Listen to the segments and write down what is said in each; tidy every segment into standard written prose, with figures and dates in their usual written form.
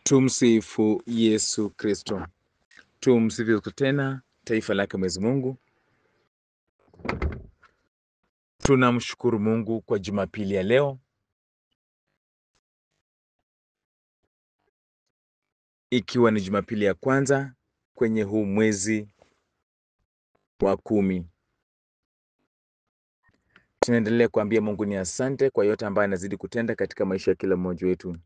Tumsifu Yesu Kristo. Tumsifu tena taifa lake Mwenyezi Mungu. Tunamshukuru Mungu kwa Jumapili ya leo, ikiwa ni Jumapili ya kwanza kwenye huu mwezi wa 10. Tunaendelea kuambia Mungu ni asante kwa yote ambayo anazidi kutenda katika maisha ya kila mmoja wetu.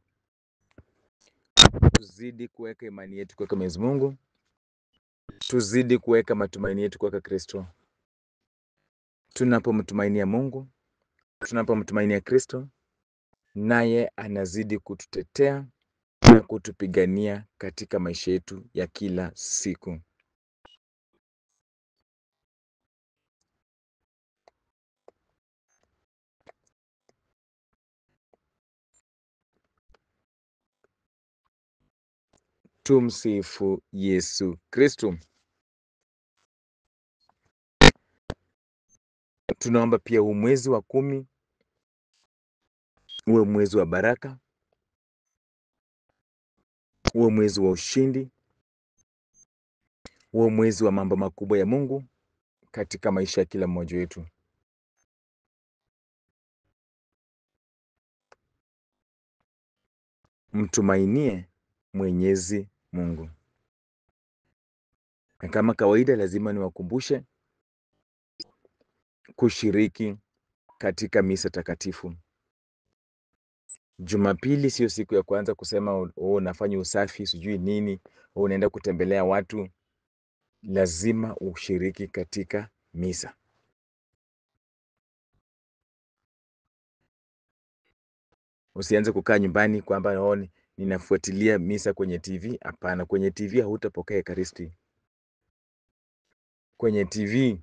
Tuzidi kuweka imani yetu kwa Mwenyezi Mungu, tuzidi kuweka matumaini yetu kwa Kristo. Tunapomtumainia Mungu, tunapomtumainia Kristo, naye anazidi kututetea na kutupigania katika maisha yetu ya kila siku. Tumsifu Yesu Kristo. Tunaomba pia huu mwezi wa 10 uwe mwezi wa baraka, uwe mwezi wa ushindi, uwe mwezi wa mambo makubwa ya Mungu katika maisha ya kila mmoja wetu. Mtumainie Mwenyezi Mungu. Na kama kawaida, lazima niwakumbushe kushiriki katika misa takatifu. Jumapili sio siku ya kwanza kusema unafanya usafi sijui nini, unaenda kutembelea watu. Lazima ushiriki katika misa. Usianze kukaa nyumbani kwamba ninafuatilia misa kwenye TV. Hapana, kwenye TV hautapokea Ekaristi. Kwenye TV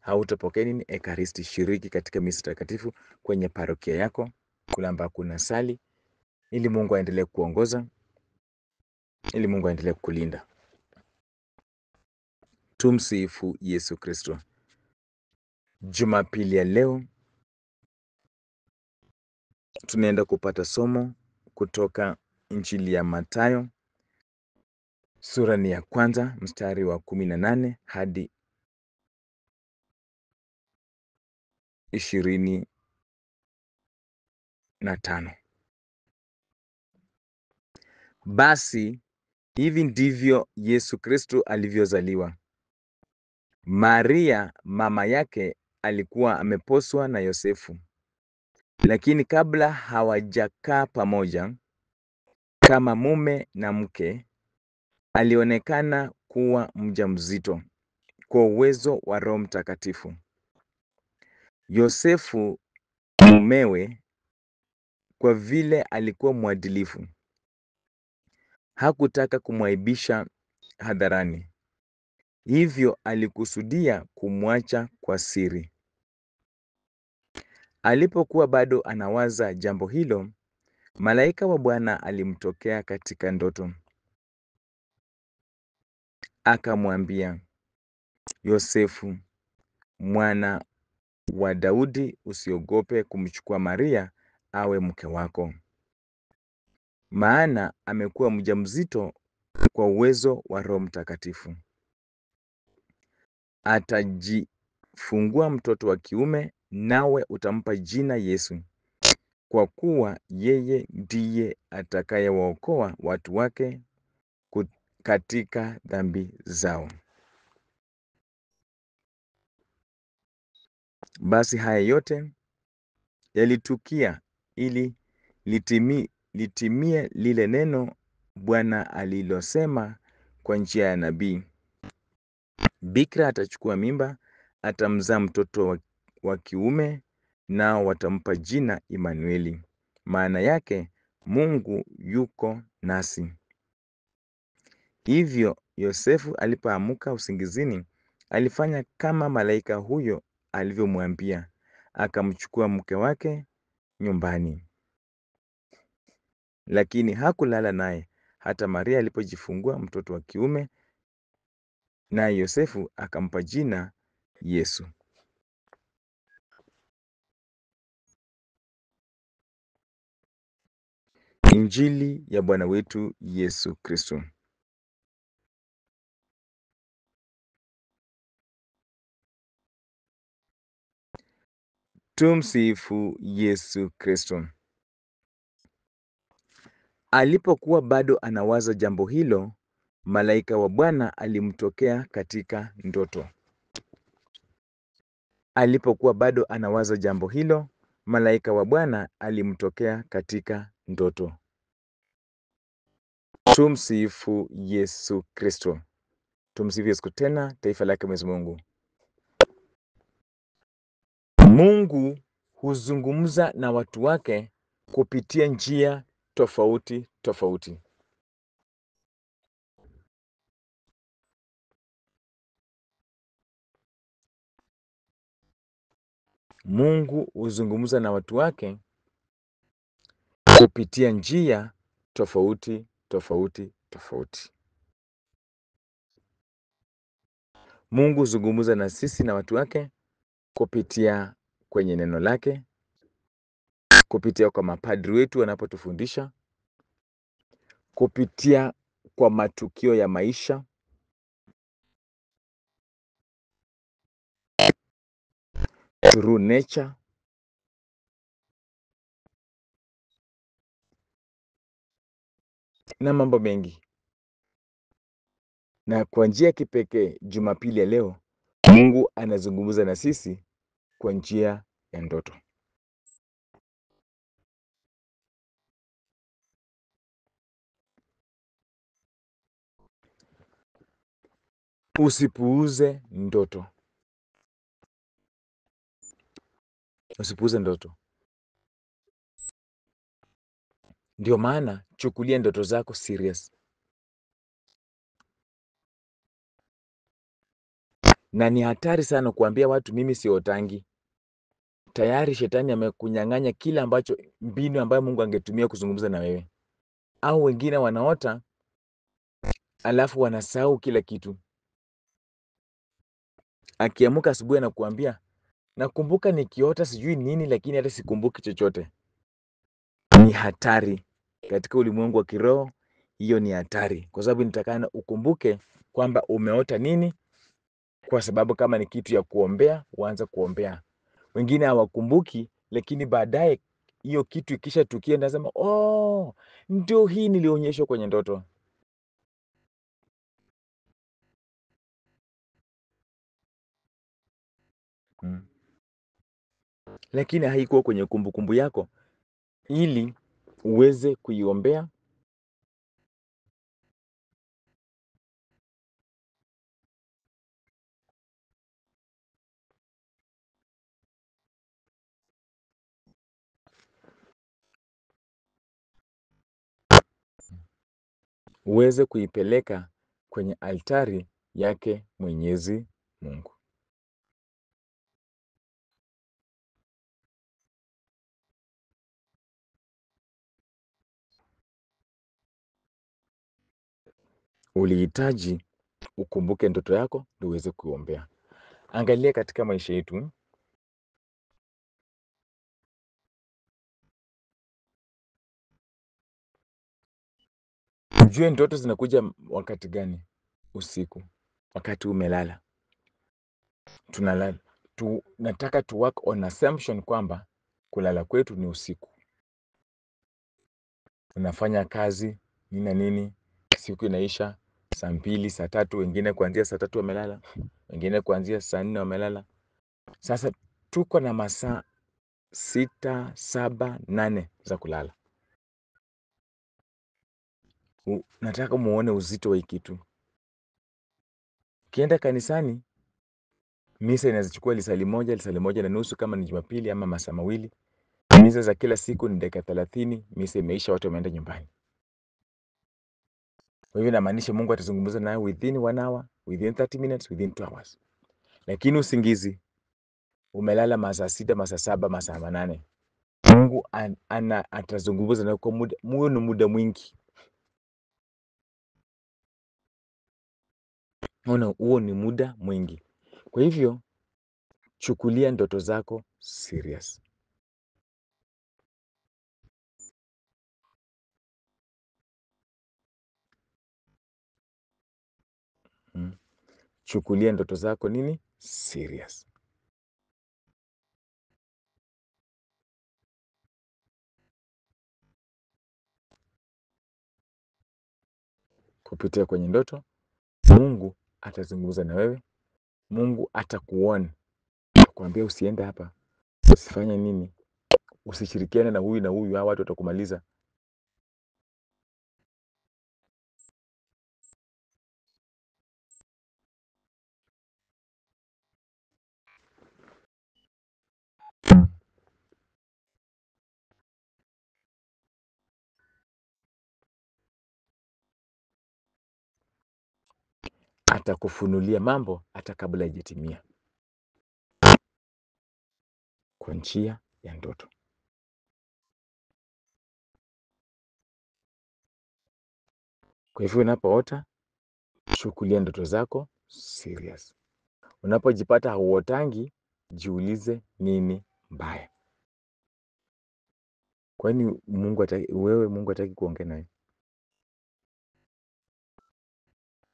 hautapokea Ekaristi. Shiriki katika misa takatifu kwenye parokia yako, kule ambako kuna sali, ili Mungu aendelee kuongoza, ili Mungu aendelee kukulinda. Tumsifu Yesu Kristo. Jumapili ya leo tunaenda kupata somo kutoka Injili ya Mathayo, sura ni ya 1 mstari wa 18 hadi 25. Basi hivi ndivyo Yesu Kristo alivyozaliwa. Maria mama yake alikuwa ameposwa na Yosefu, lakini kabla hawajakaa pamoja kama mume na mke, alionekana kuwa mjamzito kwa uwezo wa Roho Mtakatifu. Yosefu mumewe, kwa vile alikuwa mwadilifu, hakutaka kumwaibisha hadharani, hivyo alikusudia kumwacha kwa siri. Alipokuwa bado anawaza jambo hilo, malaika wa Bwana alimtokea katika ndoto, akamwambia, Yosefu, mwana wa Daudi, usiogope kumchukua Maria awe mke wako, maana amekuwa mjamzito kwa uwezo wa Roho Mtakatifu. Atajifungua mtoto wa kiume, nawe utampa jina Yesu, kwa kuwa yeye ndiye atakayewaokoa watu wake katika dhambi zao. Basi haya yote yalitukia ili litimie lile neno Bwana alilosema kwa njia ya nabii, bikira atachukua mimba, atamzaa mtoto wa kiume, nao watampa jina Imanueli, maana yake Mungu yuko nasi. Hivyo Yosefu alipoamka usingizini, alifanya kama malaika huyo alivyomwambia, akamchukua mke wake nyumbani. Lakini hakulala naye hata Maria alipojifungua mtoto wa kiume, naye Yosefu akampa jina Yesu. Injili ya Bwana wetu Yesu Kristo. Tumsifu Yesu Kristo. Alipokuwa bado anawaza jambo hilo, malaika wa Bwana alimtokea katika ndoto. Alipokuwa bado anawaza jambo hilo, malaika wa Bwana alimtokea katika ndoto. Tumsifu Yesu Kristo. Tumsifu Yesu tena, taifa lake Mwenyezi Mungu. Mungu huzungumza na watu wake kupitia njia tofauti tofauti. Mungu huzungumza na watu wake kupitia njia tofauti tofauti tofauti. Mungu huzungumza na sisi na watu wake kupitia kwenye neno lake, kupitia kwa mapadri wetu wanapotufundisha, kupitia kwa matukio ya maisha, through nature, na mambo mengi. Na kwa njia ya kipekee Jumapili ya leo, Mungu anazungumza na sisi kwa njia ya ndoto. Usipuuze ndoto. Usipuuze ndoto. Ndio maana chukulia ndoto zako serious. Na ni hatari sana kuambia watu mimi siotangi. Tayari shetani amekunyang'anya kila ambacho mbinu ambayo Mungu angetumia kuzungumza na wewe. Au wengine wanaota alafu wanasahau kila kitu. Akiamka asubuhi anakuambia, nakumbuka nikiota sijui nini lakini hata sikumbuki chochote. Ni hatari. Katika ulimwengu wa kiroho, hiyo ni hatari. Kwa sababu nitakana ukumbuke kwamba umeota nini, kwa sababu kama ni kitu ya kuombea, uanze kuombea. Wengine hawakumbuki, lakini baadaye hiyo kitu ikishatukia nasema, oh, ndio hii nilionyeshwa kwenye ndoto. Lakini haikuwa kwenye kumbukumbu yako ili uweze kuiombea, uweze kuipeleka kwenye altari yake Mwenyezi Mungu. Ulihitaji ukumbuke ndoto yako ndio uweze kuombea. Angalia katika maisha yetu, ujue ndoto zinakuja wakati gani? Usiku, wakati umelala. Tunalala. Nataka to work on assumption kwamba kulala kwetu ni usiku. Unafanya kazi nini na nini, siku inaisha saa 2, saa 3, wengine kuanzia saa 3 wamelala, wengine kuanzia saa 4 wamelala. Sasa tuko na masaa 6, 7, 8 za kulala. Nataka muone uzito wa hii kitu. Ukienda kanisani, misa inaweza lisali moja na nusu kama ni Jumapili, ama masaa mawili. Misa za kila siku ni dakika 30, misa imeisha, watu wameenda nyumbani. Kwa hivyo inamaanisha Mungu atazungumza naye within 1 hour, within 30 minutes, within 2 hours. Lakini usingizi, umelala masaa 6, masaa 7, masaa 8. Mungu atazungumza nawe kwa muda mwingi. Huo ni muda mwingi. Kwa hivyo chukulia ndoto zako serious. Chukulia ndoto zako nini? Serious. Kupitia kwenye ndoto, Mungu atazungumza na wewe. Mungu atakuona, atakwambia usiende hapa, usifanye nini, usishirikiane na huyu, hao watu watakumaliza. Atakufunulia mambo hata kabla haijatimia kwa njia ya ndoto. Kwa hivyo unapoota, chukulia ndoto zako serious. Unapojipata hauotangi, jiulize nini mbaya. Kwani Mungu hataki kuongea nawe?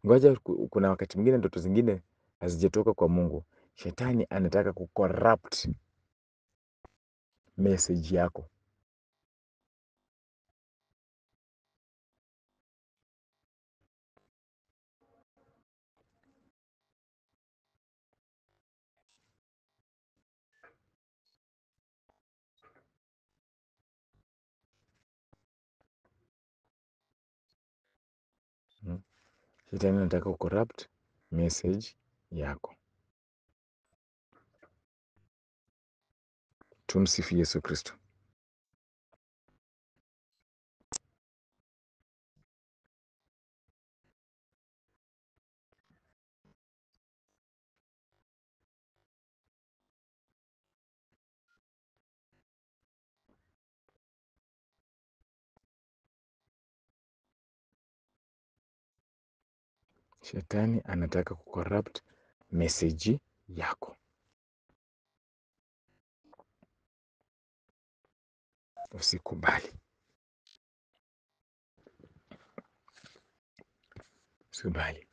Ngoja, kuna wakati mwingine ndoto zingine hazijatoka kwa Mungu. Shetani anataka kucorrupt message yako. Shetani anataka kucorrupt message yako. Tumsifu Yesu Kristo. Shetani anataka kucorrupt message yako. Usikubali. Usikubali.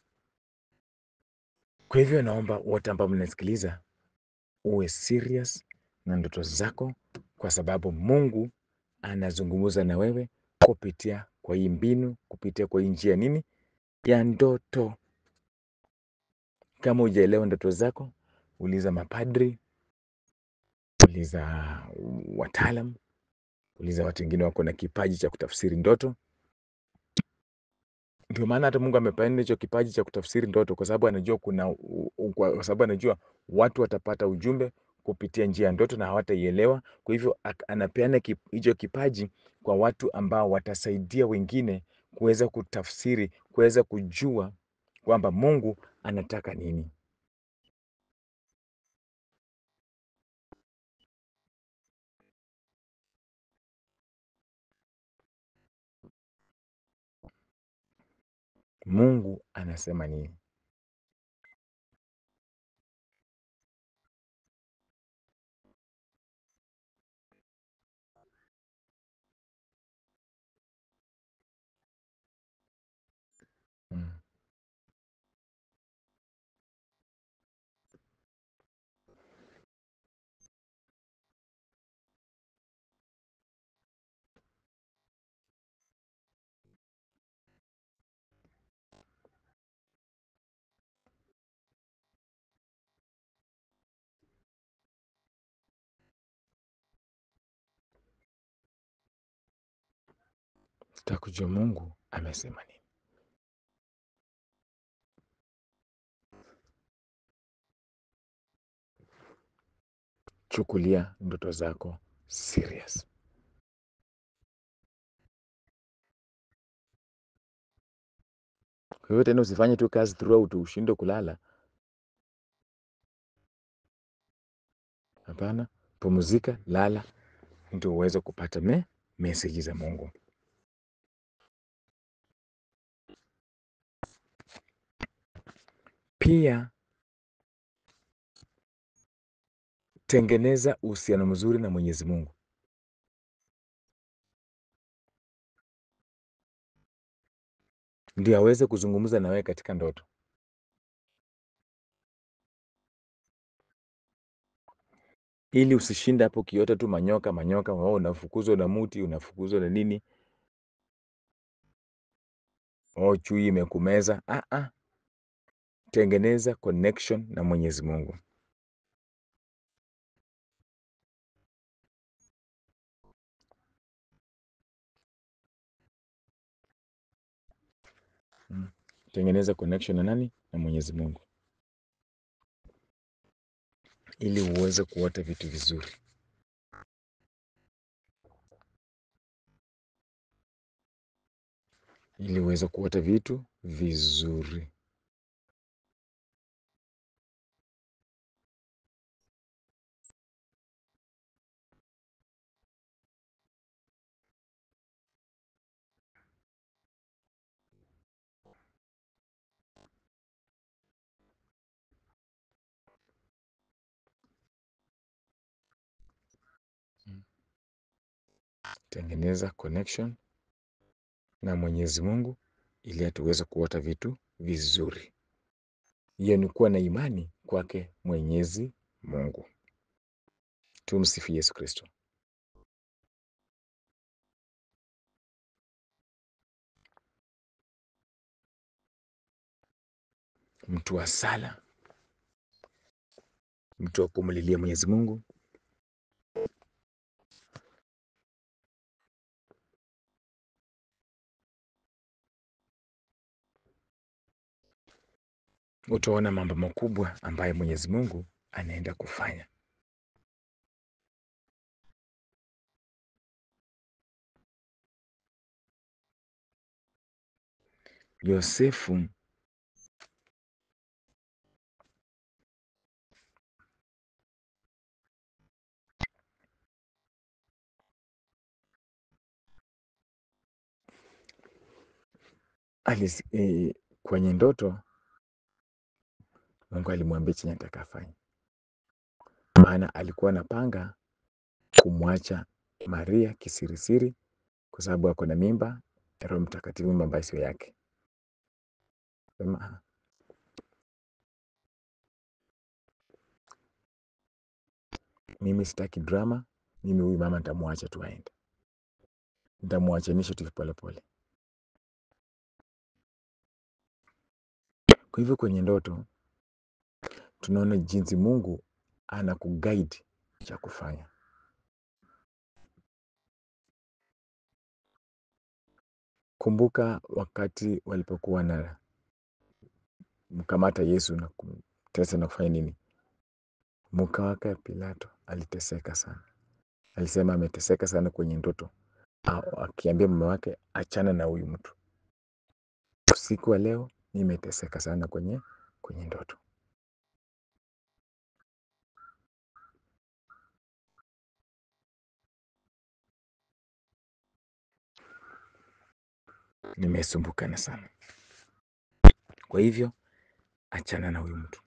Kwa hivyo naomba wote ambao mnasikiliza uwe serious na ndoto zako, kwa sababu Mungu anazungumza na wewe kupitia kwa hii mbinu, kupitia kwa hii njia nini ya ndoto. Kama hujaelewa ndoto zako, uliza mapadri, uliza wataalam, uliza watu wengine wako na kipaji cha kutafsiri ndoto. Ndio maana hata Mungu amepeana hicho kipaji cha kutafsiri ndoto, kwa sababu anajua kwa sababu anajua watu watapata ujumbe kupitia njia ya ndoto na hawataielewa. Kwa hivyo anapeana hicho kipaji kwa watu ambao watasaidia wengine kuweza kutafsiri, kuweza kujua kwamba Mungu anataka nini. Mungu anasema nini? Mm. Tutakujua Mungu amesema nini. Chukulia ndoto zako serious. Kwa hivyo tena usifanye tu kazi throughout ushinde kulala. Hapana, pumzika, lala, ndio uweze kupata message za Mungu. Pia tengeneza uhusiano mzuri na Mwenyezi Mungu, ndio aweze kuzungumza na wewe katika ndoto. ili usishinde hapo ukiota tu manyoka, unafukuzwa na muti, unafukuzwa na nini, chui imekumeza. Tengeneza connection na Mwenyezi Mungu. Tengeneza connection na nani? Na Mwenyezi Mungu, ili uweze kuota vitu vizuri. Ili uweze kuota vitu vizuri. Tengeneza connection na Mwenyezi Mungu ili atuweze kuota vitu vizuri. Hiyo ni kuwa na imani kwake Mwenyezi Mungu. Tumsifu Yesu Kristo. Mtu wa sala, mtu wa kumlilia Mwenyezi Mungu, utaona mambo makubwa ambayo Mwenyezi Mungu anaenda kufanya. Yosefu kwenye ndoto Mungu alimwambia chenye atakafanya, maana alikuwa anapanga kumwacha Maria kisirisiri kwa sababu ako na mimba ya Roho Mtakatifu, mimba ambayo sio yake. Sema, mimi sitaki drama, mimi huyu mama nitamwacha tu aende, nitamwachanisha tu polepole. Kwa hivyo kwenye ndoto tunaona jinsi Mungu anakuguide cha kufanya. Kumbuka wakati walipokuwa na mkamata Yesu na kumtesa na kufanya nini? Mke wake Pilato aliteseka sana. Alisema ameteseka sana kwenye ndoto, akiambia mume wake achana na huyu mtu. Usiku wa leo nimeteseka sana kwenye ndoto. Nimesumbukana sana. Kwa hivyo achana na huyu mtu.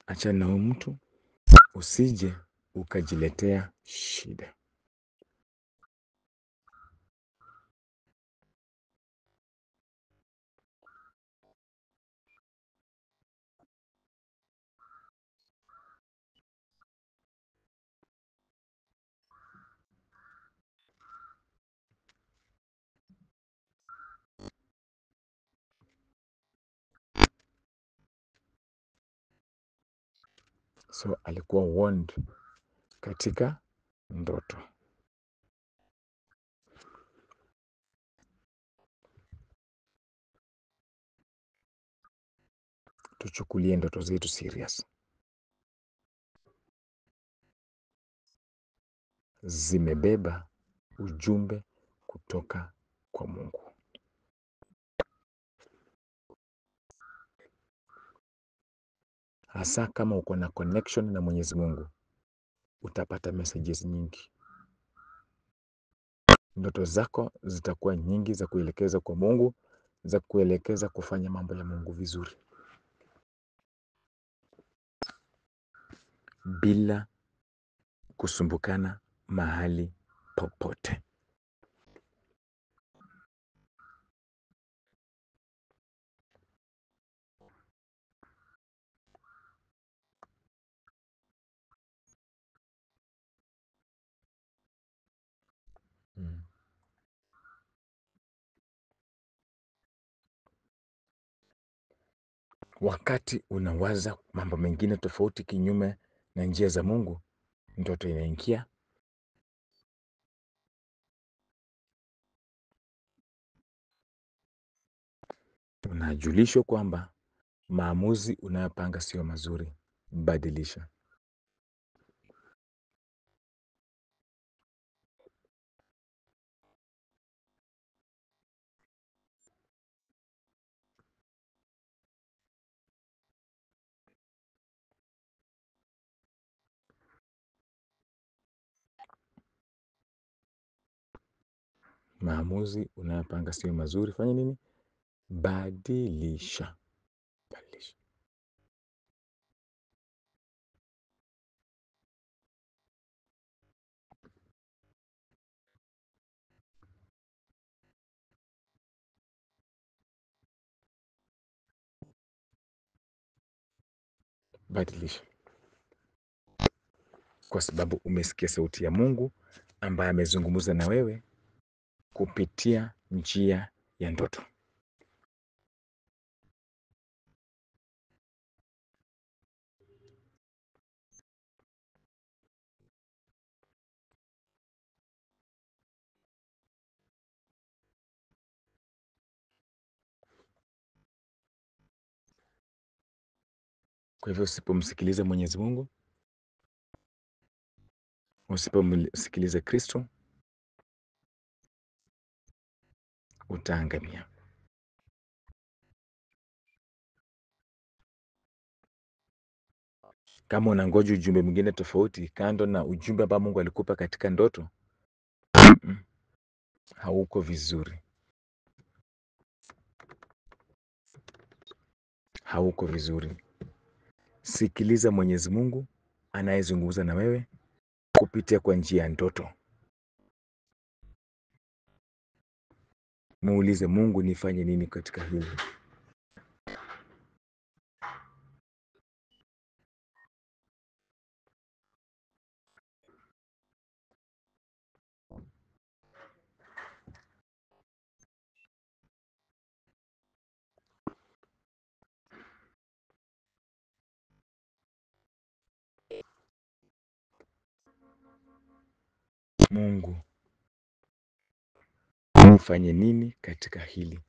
Achana na huyu mtu, usije ukajiletea shida. So alikuwa warned katika ndoto. Tuchukulie ndoto zetu serious. Zimebeba ujumbe kutoka kwa Mungu. Hasa kama uko na connection na Mwenyezi Mungu, utapata messages nyingi. Ndoto zako zitakuwa nyingi za kuelekeza kwa Mungu, za kuelekeza kufanya mambo ya Mungu vizuri, bila kusumbukana mahali popote. Wakati unawaza mambo mengine tofauti kinyume na njia za Mungu, ndoto inaingia. Unajulishwa kwamba maamuzi unayopanga sio mazuri, badilisha. Maamuzi unayopanga sio mazuri, fanya nini? Badilisha. Badilisha. Badilisha. Kwa sababu umesikia sauti ya Mungu ambaye amezungumza na wewe kupitia njia ya ndoto. Kwa hivyo usipomsikiliza Mwenyezi Mungu, usipomsikiliza Kristo, utaangamia. Kama unangoja ujumbe mwingine tofauti kando na ujumbe ambao Mungu alikupa katika ndoto, hauko vizuri. Hauko vizuri. Sikiliza Mwenyezi Mungu anayezungumza na wewe kupitia kwa njia ya ndoto. Muulize Mungu, nifanye nini katika hili? Mungu, nifanye nini katika hili?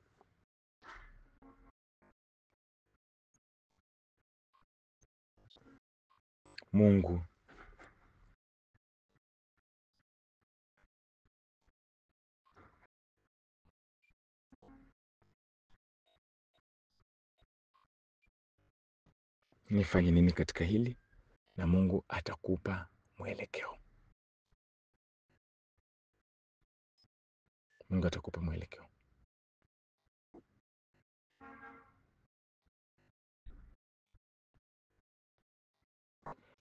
Mungu, nifanye nini katika hili? Na Mungu atakupa mwelekeo. Mungu atakupa mwelekeo.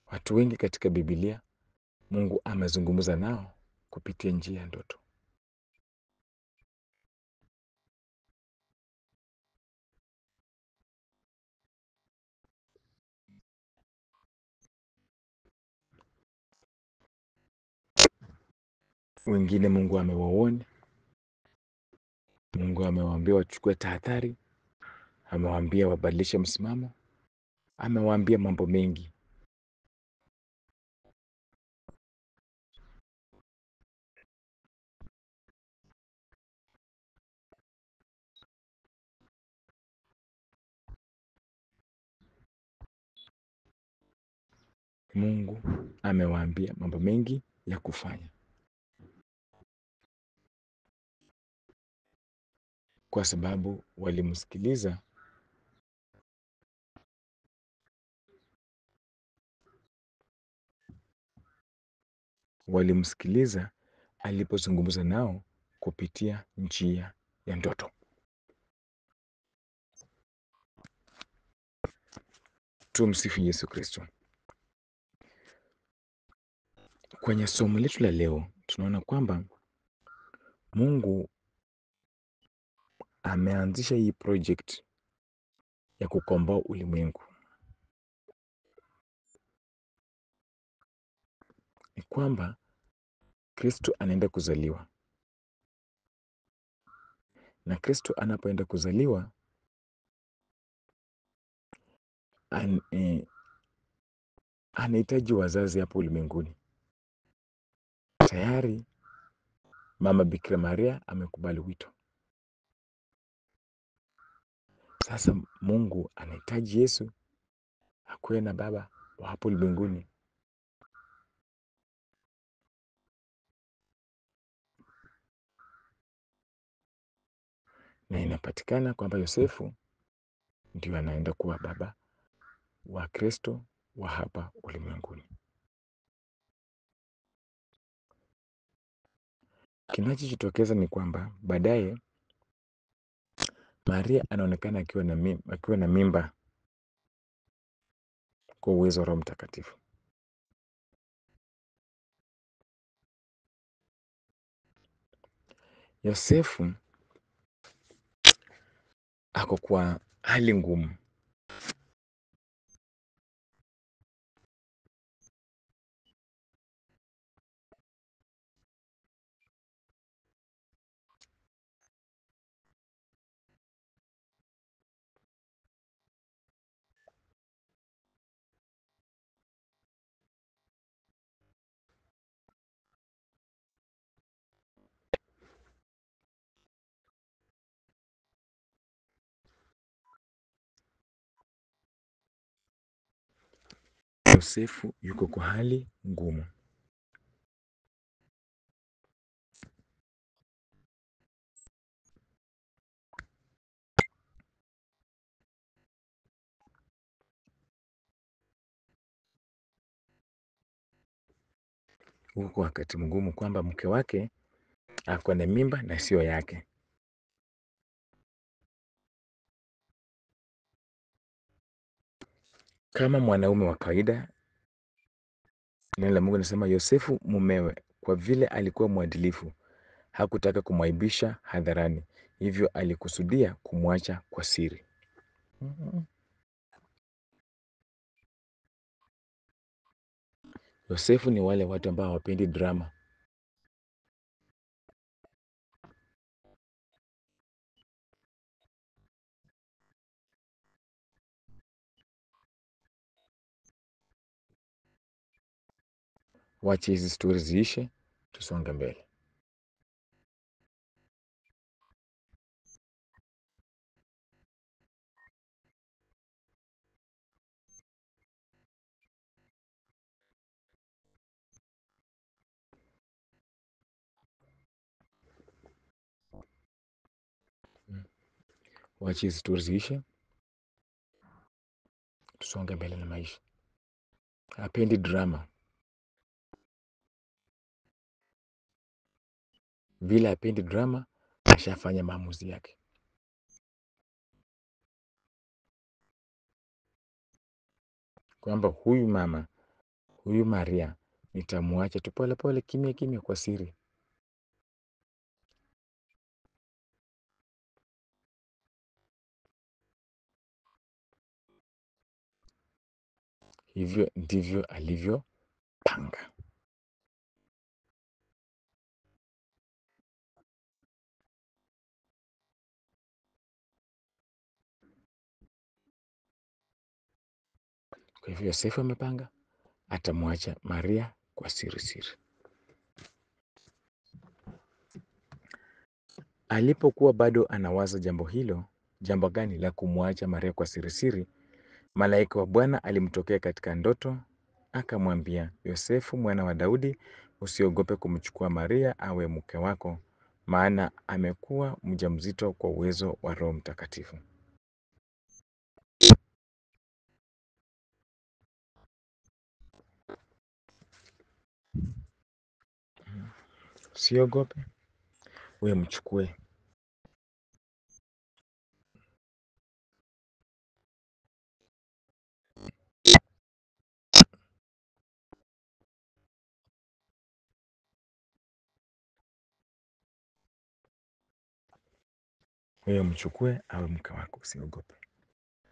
Watu wengi katika Biblia Mungu amezungumza nao kupitia njia ya ndoto. Wengine Mungu amewaonya, Mungu amewaambia wachukue tahadhari, amewaambia wabadilishe msimamo, amewaambia mambo mengi. Mungu amewaambia mambo mengi ya kufanya, kwa sababu walimsikiliza. Walimsikiliza alipozungumza nao kupitia njia ya ndoto. Tumsifu Yesu Kristo. Kwenye somo letu la leo tunaona kwamba Mungu ameanzisha hii project ya kukomboa ulimwengu. Ni kwamba Kristo anaenda kuzaliwa, na Kristo anapoenda kuzaliwa anahitaji wazazi hapo ulimwenguni. Tayari mama Bikira Maria amekubali wito. Sasa Mungu anahitaji Yesu akuwe na baba wa hapo ulimwenguni. Na inapatikana kwamba Yosefu ndio anaenda kuwa baba wa Kristo wa hapa ulimwenguni. Kinachojitokeza ni kwamba baadaye Maria anaonekana akiwa na mimba kwa uwezo wa Roho Mtakatifu. Yosefu ako kwa hali ngumu. Yosefu yuko kwa hali ngumu. Yuko kwa wakati mgumu kwamba mke wake ako na mimba na sio yake. Kama mwanaume wa kawaida, neno la Mungu linasema Yosefu mumewe, kwa vile alikuwa mwadilifu, hakutaka kumwaibisha hadharani, hivyo alikusudia kumwacha kwa siri. Yosefu ni wale watu ambao hawapendi drama. Wache hizi stori ziishe, tusonge mbele. Wache hizi stori ziishe, tusonge mbele na maisha. Hapendi drama. Vile hapendi drama, ashafanya maamuzi yake kwamba huyu mama, huyu Maria nitamwacha tu pole pole, kimya kimya, kwa siri. Hivyo ndivyo alivyopanga. Kwa hivyo Yosefu amepanga atamwacha Maria kwa siri siri. Alipokuwa bado anawaza jambo hilo, jambo gani la kumwacha Maria kwa siri siri, malaika wa Bwana alimtokea katika ndoto, akamwambia, Yosefu mwana wa Daudi, usiogope kumchukua Maria awe mke wako, maana amekuwa mjamzito kwa uwezo wa Roho Mtakatifu. Usiogope, wewe mchukue. wewe mchukue awe mke wako, usiogope.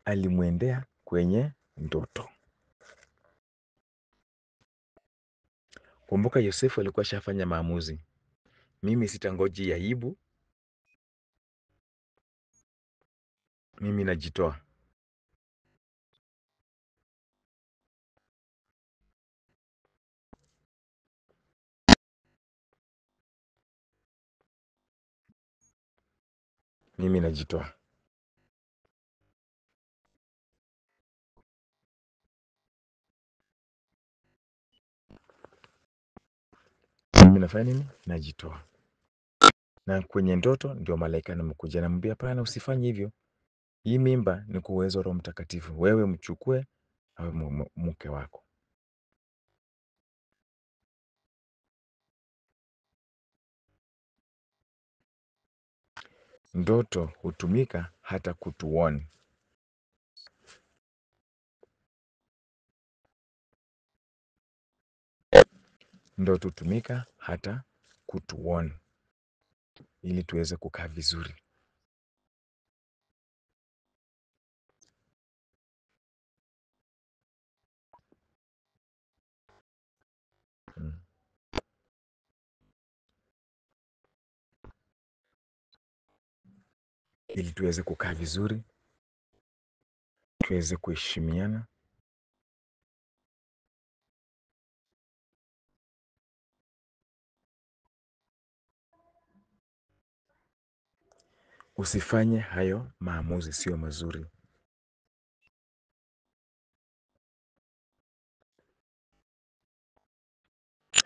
Alimwendea kwenye ndoto. Kumbuka Yosefu alikuwa shafanya maamuzi. Mimi sitangoji aibu, mimi najitoa. Mimi najitoa. Mimi nafanya nini? Najitoa. Na kwenye ndoto ndio malaika anamkuja, anamwambia hapana, usifanye hivyo. Hii mimba ni kwa uwezo wa Roho Mtakatifu. Wewe mchukue awe mke wako. Ndoto hutumika hata kutuoni. Ndoto hutumika hata kutuoni ili tuweze kukaa vizuri. Mm. Ili tuweze kukaa vizuri, tuweze kuheshimiana. Usifanye hayo maamuzi, sio mazuri.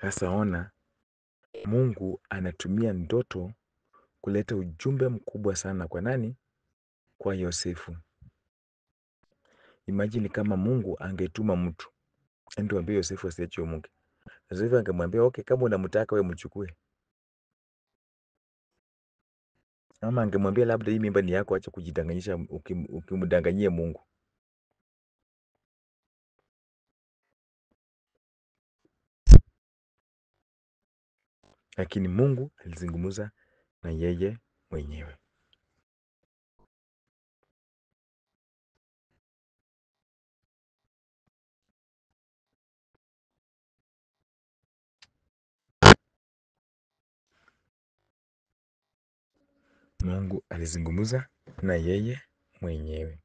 Sasa ona, Mungu anatumia ndoto kuleta ujumbe mkubwa sana kwa nani? Kwa Yosefu. Imagine kama Mungu angetuma mtu ndio ambie Yosefu asiache huyo mke. Yosefu angemwambia okay, kama unamtaka wewe mchukue. Ama angemwambia labda hii mimba ni yako, acha kujidanganyisha ukimdanganyia Mungu. Lakini Mungu alizungumza na yeye mwenyewe. Mungu alizungumza na yeye mwenyewe.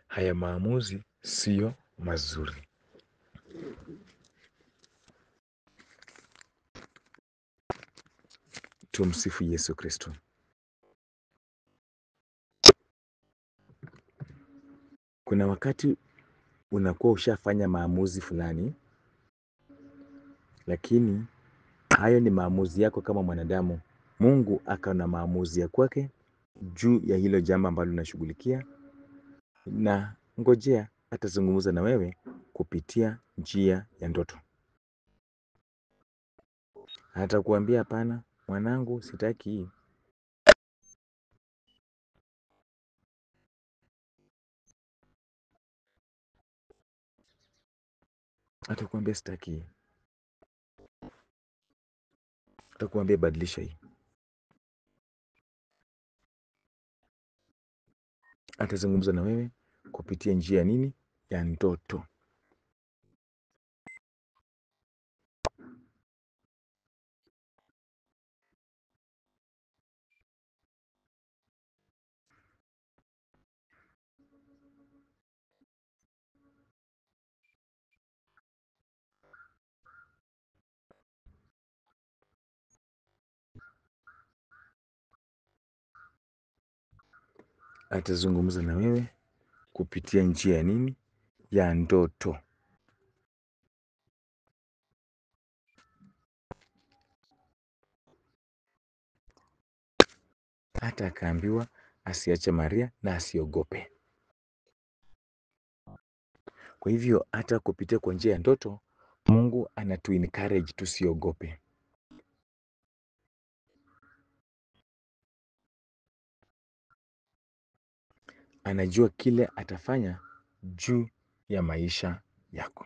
Haya maamuzi sio mazuri. Tumsifu Yesu Kristo. Kuna wakati unakuwa ushafanya maamuzi fulani, lakini hayo ni maamuzi yako kama mwanadamu. Mungu akaona maamuzi ya kwake juu ya hilo jambo ambalo unashughulikia, na ngojea atazungumza na wewe kupitia njia ya ndoto. Atakuambia hapana, mwanangu, sitaki hii. Atakuambia sitaki hii. Atakuambia badilisha hii. Atazungumza na wewe kupitia njia nini? Ya ndoto. Atazungumza na wewe kupitia njia ya nini? Ya ndoto. Hata akaambiwa asiache Maria na asiogope. Kwa hivyo hata kupitia kwa njia ya ndoto, Mungu anatu encourage tusiogope. anajua kile atafanya juu ya maisha yako.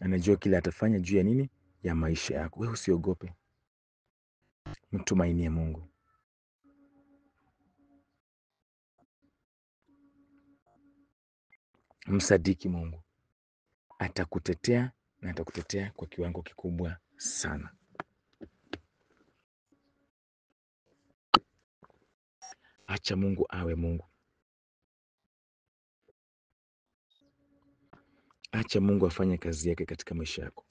Anajua kile atafanya juu ya nini? Ya maisha yako. Wewe usiogope, mtumainie Mungu. Msadiki Mungu, atakutetea na atakutetea kwa kiwango kikubwa sana. Acha Mungu awe Mungu. Acha Mungu afanye kazi yake katika maisha yako.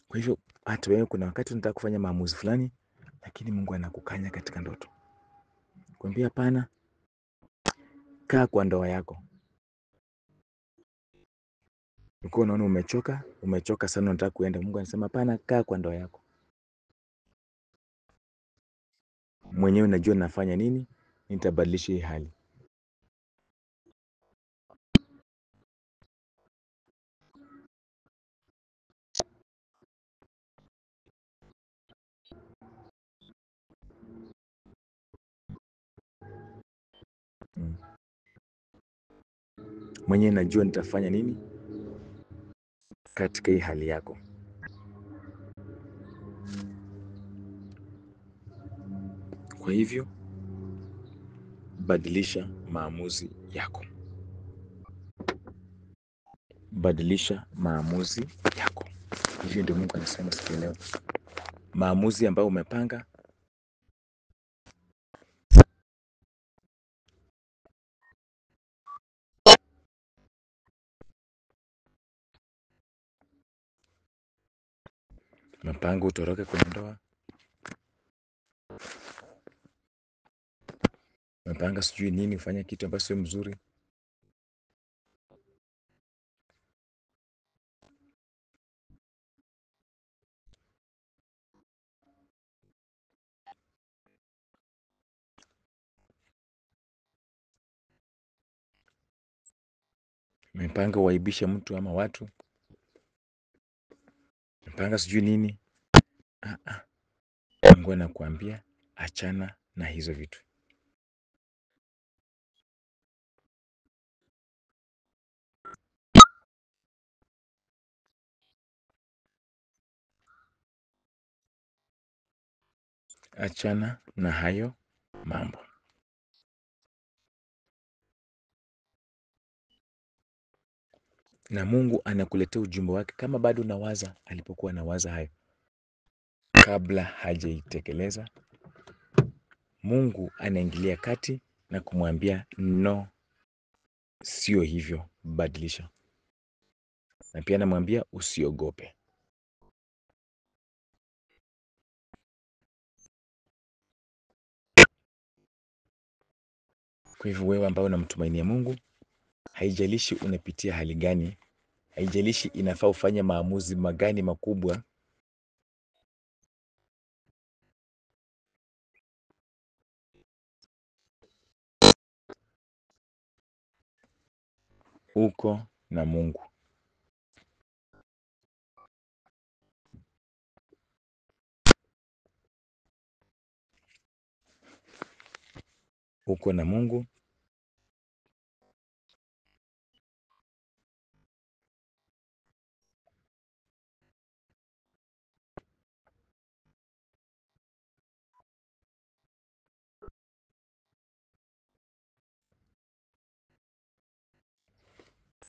Kwa hivyo hata wewe kuna wakati unataka kufanya maamuzi fulani, lakini Mungu anakukanya katika ndoto, kwambia hapana, kaa kwa ndoa yako. Ukiwa unaona umechoka sana, unataka kuenda, Mungu anasema hapana, kaa kwa ndoa yako. Mwenyewe najua nafanya nini, nitabadilisha hii hali. Mwenyewe najua nitafanya nini katika hii hali yako. Kwa hivyo badilisha maamuzi yako, badilisha maamuzi yako. Hivyo ndio Mungu anasema siku ya leo, maamuzi ambayo umepanga mpango utoroke kwenye ndoa, umepanga sijui nini, ufanye kitu ambacho sio mzuri, umepanga uaibishe mtu ama watu, umepanga sijui nini. Mungu anakuambia achana na hizo vitu. Achana na hayo mambo. Na Mungu anakuletea ujumbe wake kama bado unawaza alipokuwa anawaza hayo kabla hajaitekeleza. Mungu anaingilia kati na kumwambia no, sio hivyo, badilisha. Na pia anamwambia usiogope. Kwa hivyo wewe ambao unamtumainia Mungu, haijalishi unapitia hali gani, haijalishi inafaa ufanye maamuzi magani makubwa, uko na Mungu. Uko na Mungu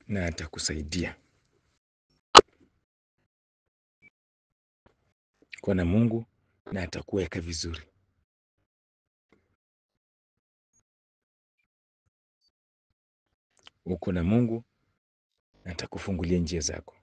na atakusaidia. Uko na Mungu na atakuweka vizuri. Uko na Mungu na atakufungulia njia zako.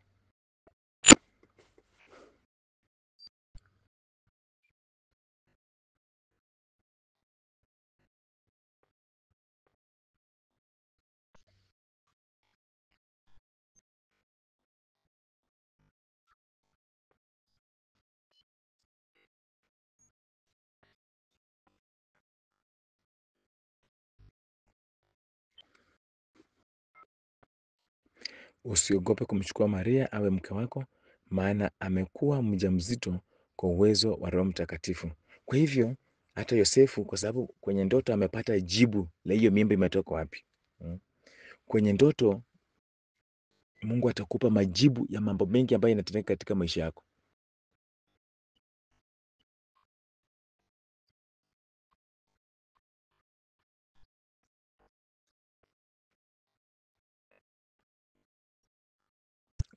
usiogope kumchukua Maria awe mke wako, maana amekuwa mjamzito kwa uwezo wa Roho Mtakatifu. Kwa hivyo hata Yosefu, kwa sababu kwenye ndoto amepata jibu la hiyo mimba imetoka wapi. Kwenye ndoto Mungu atakupa majibu ya mambo mengi ambayo yanatendeka katika maisha yako.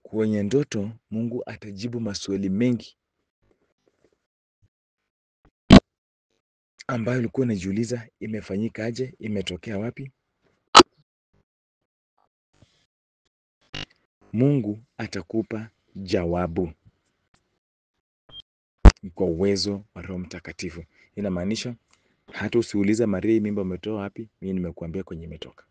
Kwenye ndoto Mungu atajibu maswali mengi ambayo ulikuwa unajiuliza, imefanyika aje, imetokea wapi. Mungu atakupa jawabu kwa uwezo wa Roho Mtakatifu. Inamaanisha hata usiuliza Maria, hii mimba umetoa wapi? Mimi nimekuambia kwenye imetoka.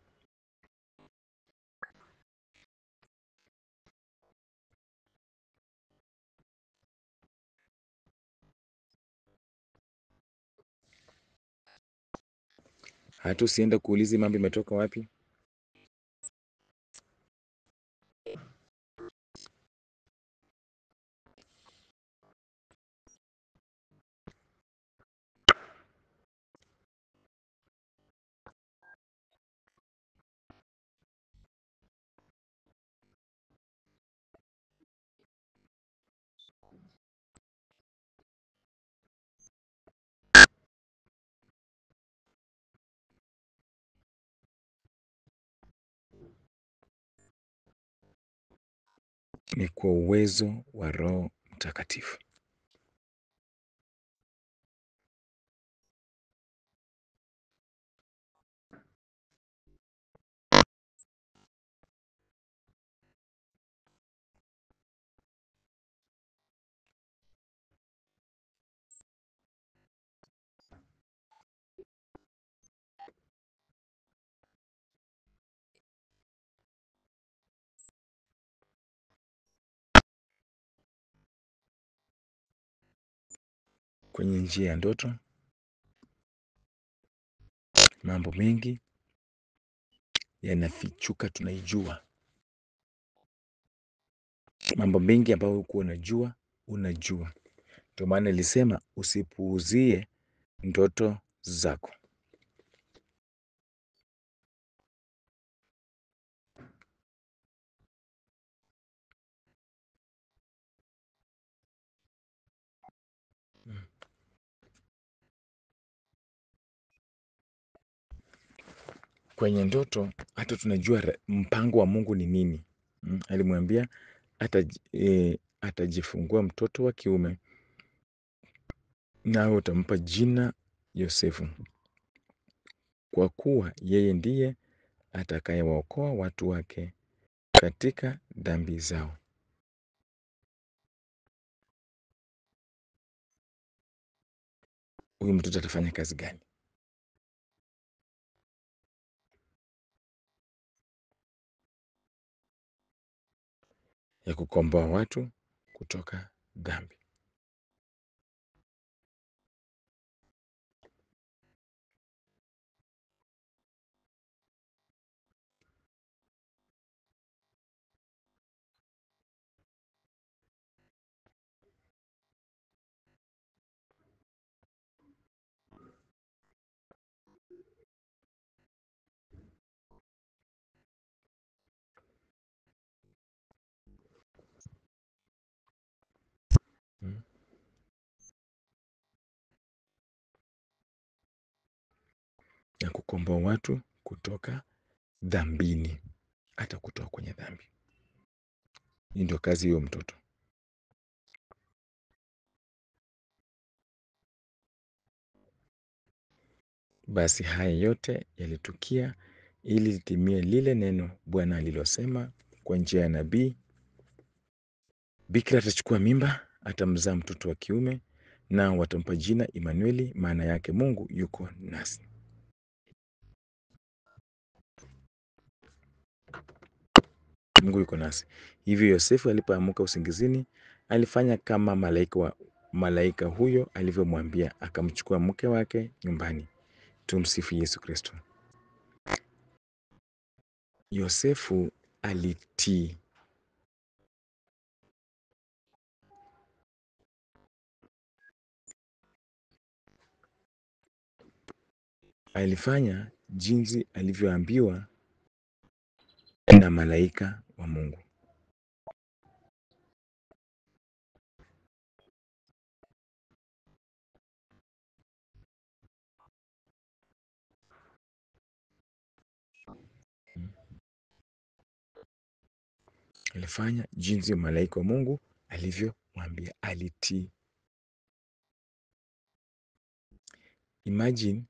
Hata usienda kuuliza mambo imetoka wapi. Ni kwa uwezo wa Roho Mtakatifu. Kwenye njia ya ndoto mambo mengi yanafichuka, tunaijua mambo mengi ambayo hukuwa unajua. Ndio maana nilisema usipuuzie ndoto zako. Kwenye ndoto hata tunajua mpango wa Mungu ni nini. Alimwambia atajifungua mtoto wa kiume, nawe utampa jina Yosefu, kwa kuwa yeye ndiye atakayewaokoa watu wake katika dhambi zao. Huyu mtoto atafanya kazi gani? Ya kukomboa watu kutoka dhambi. Ya kukomboa watu kutoka dhambini, hata kutoka kwenye dhambi. Hii ndio kazi hiyo mtoto. Basi haya yote yalitukia ili litimie lile neno Bwana alilosema kwa njia ya nabii, bikira atachukua mimba, atamzaa mtoto wa kiume, nao watampa jina Imanueli, maana yake Mungu yuko nasi. Mungu yuko nasi. Hivyo Yosefu alipoamka usingizini, alifanya kama malaika huyo alivyomwambia, akamchukua mke wake nyumbani. Tumsifu Yesu Kristo. Yosefu alitii alifanya jinsi alivyoambiwa na malaika wa Mungu. Alifanya jinsi malaika wa Mungu alivyomwambia, alitii. Imagine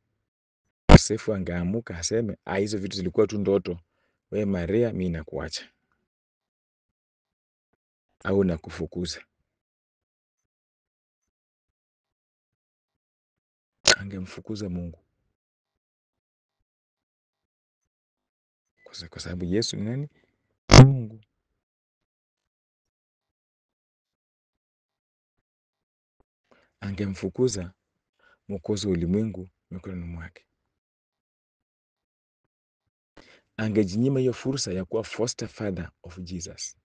Yosefu angeamuka aseme, hizo vitu zilikuwa tu ndoto, we Maria, mi nakuacha au nakufukuza. Angemfukuza Mungu kwa sababu Yesu ni nani? Mungu. Angemfukuza Mwokozi wa ulimwengu mikononi mwake. Angejinyima hiyo fursa ya kuwa foster father of Jesus.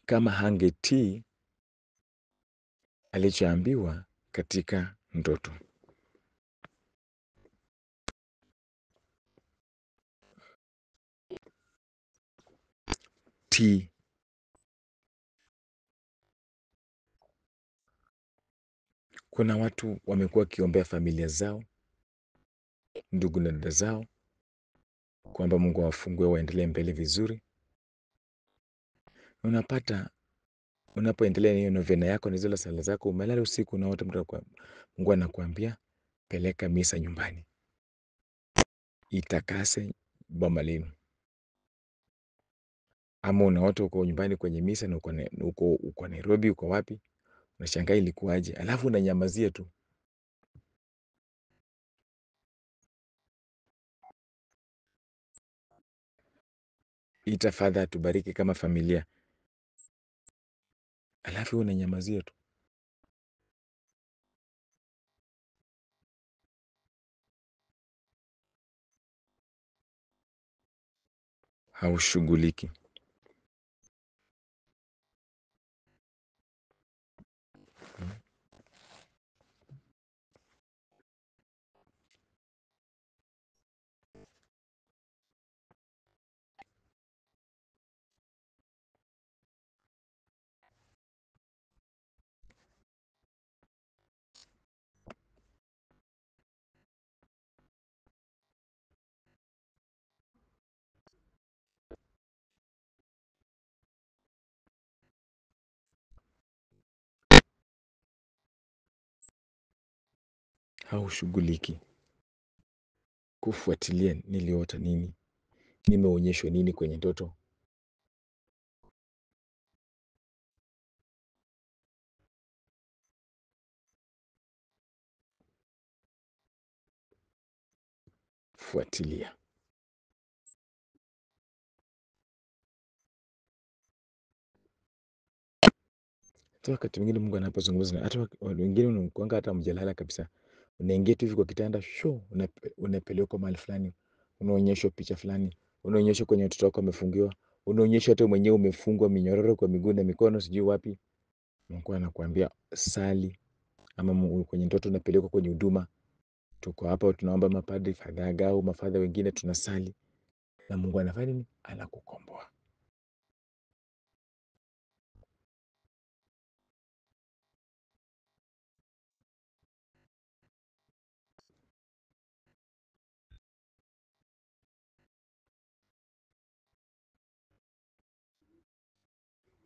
Kama hangetii alichoambiwa katika ndoto. Tii. Kuna watu wamekuwa wakiombea familia zao, ndugu na dada zao, kwamba Mungu awafungue waendelee mbele vizuri. Unapata unapoendelea na hiyo novena yako na zile sala zako, umelala usiku na wote Mungu anakuambia peleka misa nyumbani, itakase boma lenu. Ama unaota uko nyumbani kwenye misa na uko Nairobi, uko wapi, unashangaa ilikuwaje, alafu unanyamazia tu. Itafadha tubariki kama familia, alafu unanyamazia tu. Haushughuliki. Haushughuliki kufuatilia niliota nini, nimeonyeshwa nini kwenye ndoto. Fuatilia. Hata wakati mwingine Mungu anapozungumza, hata wengine unakuanga hata mjalala kabisa, unaingia tu hivi kwa kitanda, unapelekwa mahali fulani, unaonyeshwa picha fulani, unaonyeshwa kwenye watoto wako wamefungiwa, unaonyeshwa hata mwenyewe umefungwa minyororo kwa miguu na mikono sijui wapi. Mungu anakuambia sali. Ama kwenye ndoto unapelekwa kwenye huduma, tuko hapa tunaomba mapadri, Father Agao, mafadha wengine tunasali, na Mungu anafanya nini? Anakukomboa.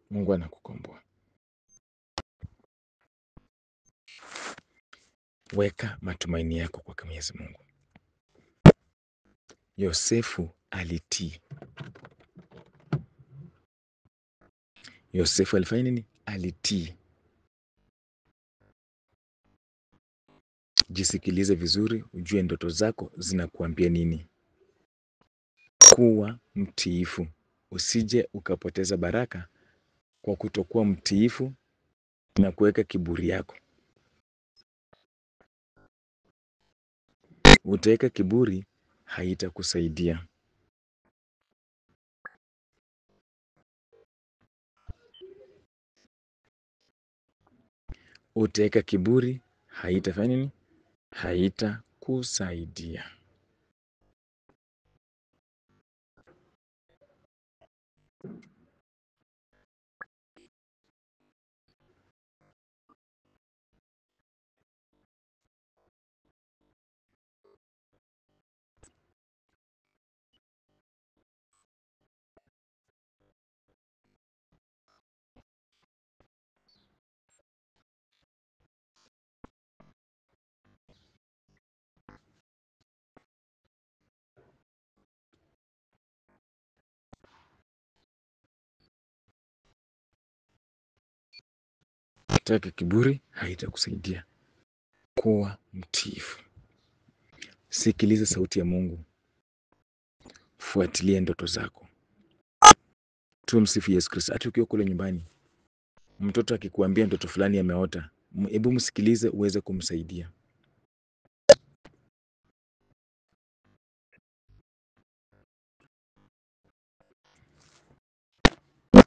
Mungu anakukomboa. Weka matumaini yako kwa Mwenyezi Mungu. Yosefu alitii. Yosefu alifanya nini? Alitii. Jisikilize vizuri, ujue ndoto zako zinakuambia nini. Kuwa mtiifu. Usije ukapoteza baraka kwa kutokuwa mtiifu na kuweka kiburi yako. Utaweka kiburi, haitakusaidia. Utaweka kiburi, haitafanya nini? Haitakusaidia. Taka kiburi, haitakusaidia. Kuwa mtiifu. Sikiliza sauti ya Mungu. Fuatilia ndoto zako. Tumsifu Yesu Kristo. Hata ukiwa kule nyumbani, mtoto akikuambia ndoto fulani ameota, hebu msikilize uweze kumsaidia.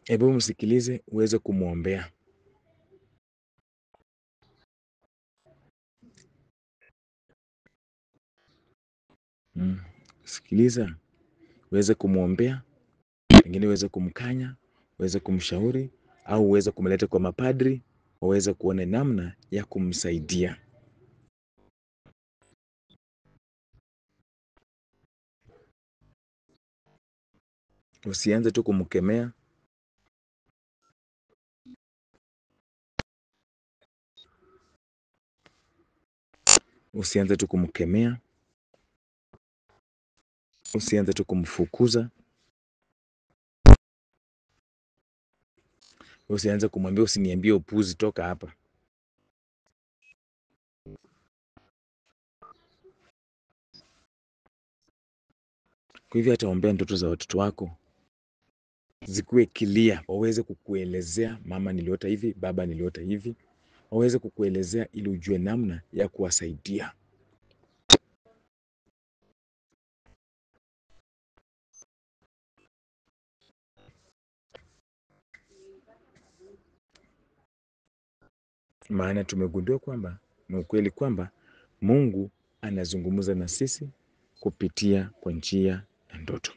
Hebu msikilize uweze kumwombea. Sikiliza uweze kumwombea, pengine uweze kumkanya, uweze kumshauri, au uweze kumleta kwa mapadri waweze kuona namna ya kumsaidia. Usianze tu kumkemea. Usianze tu kumkemea. Usianze tu kumfukuza. Usianze kumwambia usiniambie upuzi, toka hapa. Kwa hivyo hata ombea ndoto za watoto wako zikuwe clear, waweze kukuelezea, mama niliota hivi, baba niliota hivi, waweze kukuelezea ili ujue namna ya kuwasaidia. Maana tumegundua kwamba ni ukweli kwamba Mungu anazungumza na sisi kupitia kwa njia ya ndoto.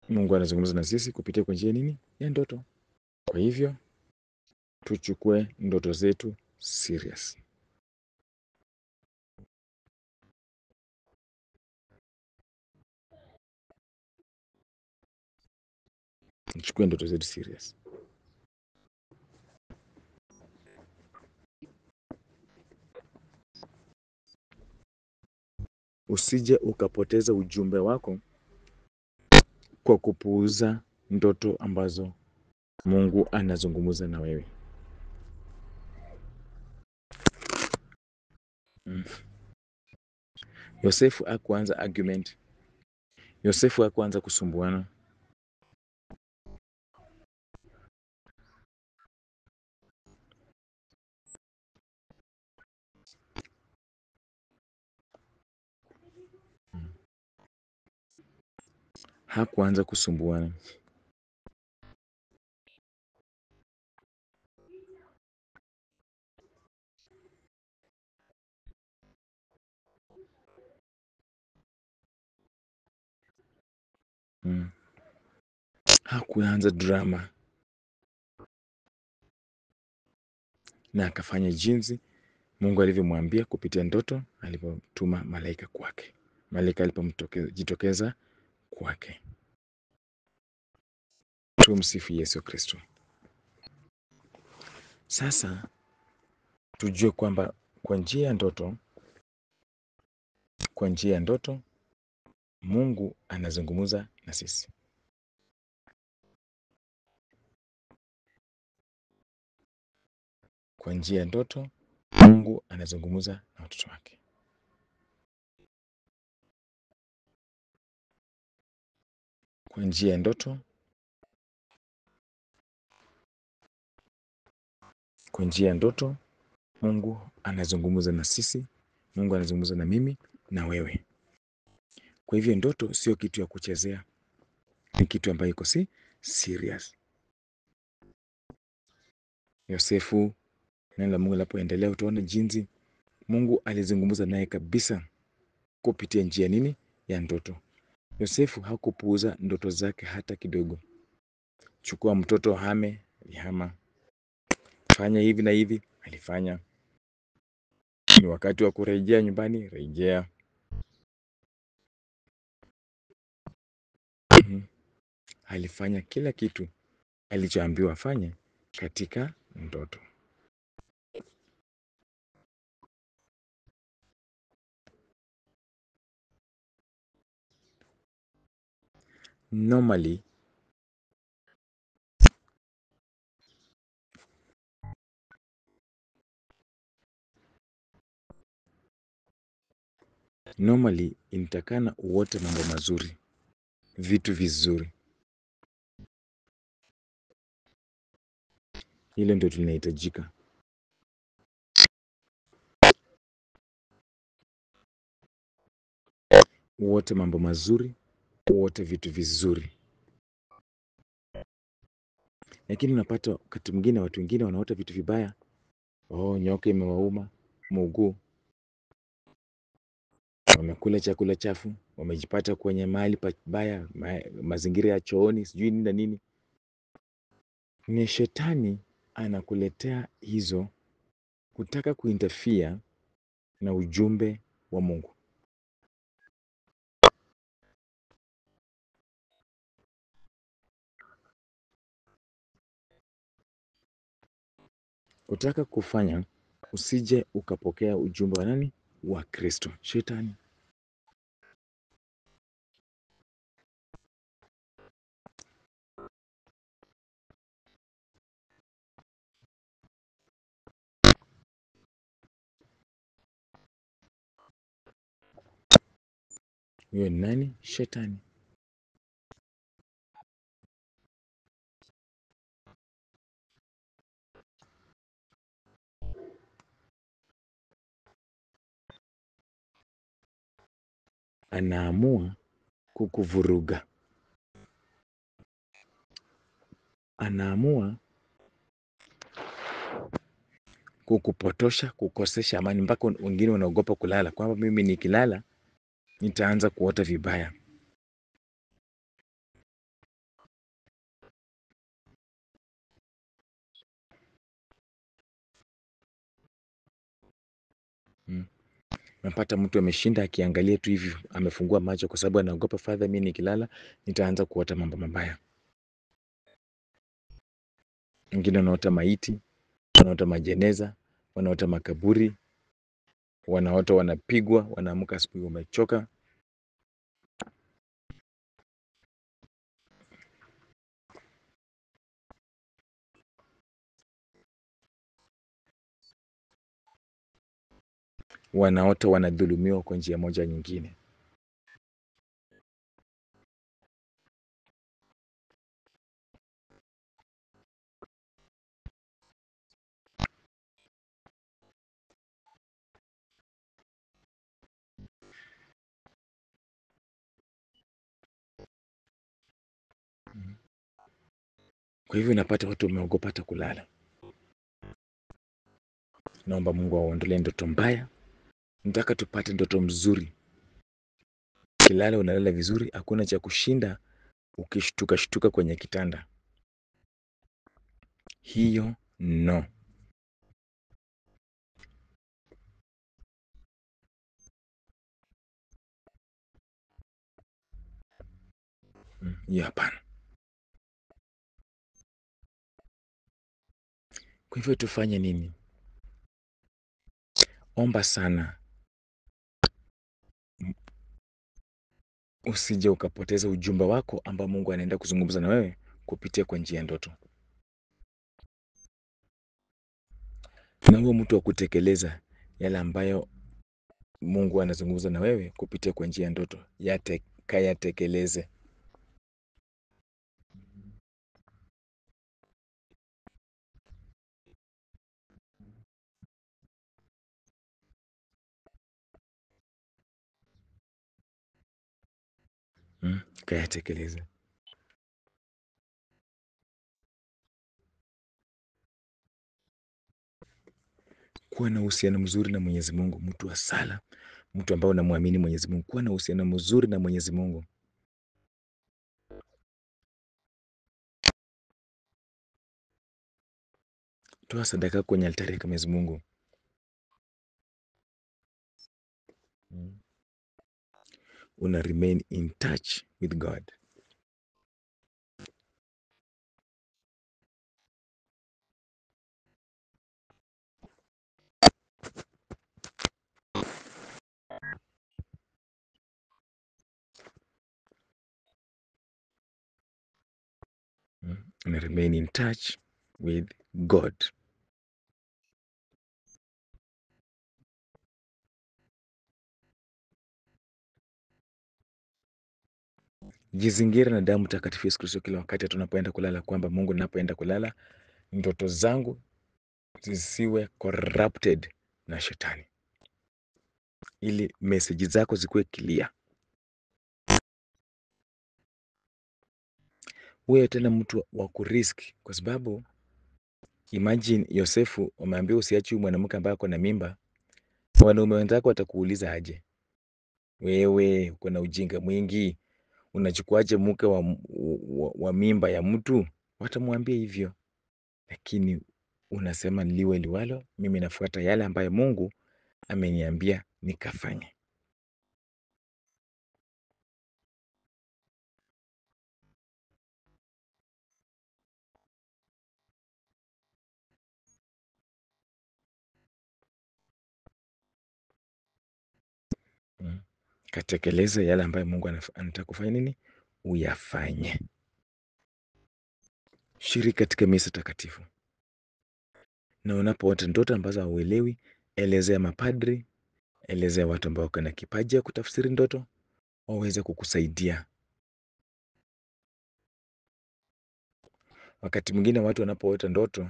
Mungu anazungumza na sisi kupitia kwa njia nini? Ya ndoto. Kwa hivyo tuchukue ndoto zetu serious. Tuchukue ndoto zetu serious. Usije ukapoteza ujumbe wako kwa kupuuza ndoto ambazo Mungu anazungumza na wewe. Yosefu hakuanza argument. Yosefu hakuanza kusumbuana. Hakuanza kusumbuana. Hakuanza drama. Na akafanya jinsi Mungu alivyomwambia kupitia ndoto alipotuma malaika kwake. Malaika alipojitokeza kwake. Tumsifu Yesu Kristo. Sasa tujue kwamba kwa njia ya ndoto Mungu anazungumza na sisi. Kwa njia ya ndoto Mungu anazungumza na watoto wake. Kwa njia ya ndoto, kwa njia ya ndoto Mungu anazungumza na sisi. Mungu anazungumza na mimi na wewe. Kwa hivyo ndoto sio kitu ya kuchezea, ni kitu ambayo iko serious. Yosefu, neno la Mungu linapoendelea, utaona jinsi Mungu alizungumza naye kabisa kupitia njia nini? Ya ndoto. Yosefu hakupuuza ndoto zake hata kidogo. Chukua mtoto hame, alihama. Fanya hivi na hivi, alifanya. Ni wakati wa kurejea nyumbani, rejea. Alifanya kila kitu alichoambiwa afanye katika ndoto. Normally, inatakana uote mambo mazuri, vitu vizuri. Hilo ndio linahitajika. Uote mambo mazuri, uote vitu vizuri. Lakini unapata wakati mwingine watu wengine wanaota vitu vibaya. Nyoka imewauma mguu, wamekula chakula chafu, wamejipata kwenye mahali pabaya, mazingira ya chooni, sijui nini na nini. Ni shetani anakuletea hizo, kutaka kuinterfere na ujumbe wa Mungu. Kutaka kufanya usije ukapokea ujumbe wa nani? Wa Kristo. Shetani. Huyo ni nani? Shetani. Anaamua kukuvuruga, anaamua kukupotosha, kukosesha amani, mpaka wengine wanaogopa kulala, kwamba mimi nikilala nitaanza kuota vibaya. Unapata mtu ameshinda akiangalia tu hivi, amefungua macho kwa sababu anaogopa, Father, mimi nikilala nitaanza kuota mambo mabaya. Wengine wanaota maiti, wanaota majeneza, wanaota makaburi, wanaota wanapigwa, wanaamka asubuhi wamechoka. Wanaota wanadhulumiwa kwa njia moja nyingine. Kwa hivyo unapata watu wameogopa hata kulala. Naomba Mungu aondolee ndoto mbaya. Nataka tupate ndoto mzuri. Kilala unalala vizuri, hakuna cha kushinda ukishtuka kwenye kitanda. Hiyo no. Hiyo hapana. Kwa hivyo tufanye nini? Omba sana, usije ukapoteza ujumbe wako ambao Mungu anaenda kuzungumza na wewe kupitia kwa njia ya ndoto. Na huo mtu wa kutekeleza yale ambayo Mungu anazungumza na wewe kupitia kwa njia ya ndoto, kayatekeleze. Kayatekeleze. Kuwa na uhusiano mzuri na Mwenyezi Mungu, mtu wa sala, mtu ambaye unamwamini Mwenyezi Mungu, kuwa na uhusiano mzuri na Mwenyezi Mungu. Toa sadaka kwenye altari ya Mwenyezi Mungu. Una remain in touch with God. Una remain in touch with God. Jizingire na damu takatifu Yesu Kristo kila wakati tunapoenda kulala, kwamba Mungu, ninapoenda kulala ndoto zangu zisiwe corrupted na shetani, ili meseji zako zikuwe clear. Uwe tena mtu wa kurisk, kwa sababu imagine Yosefu umeambiwa usiache huyu mwanamke ambaye ako na mimba. Wanaume wenzako watakuuliza aje? Wewe uko na ujinga mwingi, unachukuaje mke wa mimba ya mtu? Watamwambia hivyo, lakini unasema liwe liwalo, mimi nafuata yale ambayo Mungu ameniambia nikafanye. Katekeleze yale ambayo Mungu anataka kufanya nini, uyafanye. Shiriki katika misa takatifu, na unapoota ndoto ambazo hauelewi, elezea mapadri, elezea watu ambao wako na kipaji ya kutafsiri ndoto, waweze kukusaidia. Wakati mwingine watu wanapoota ndoto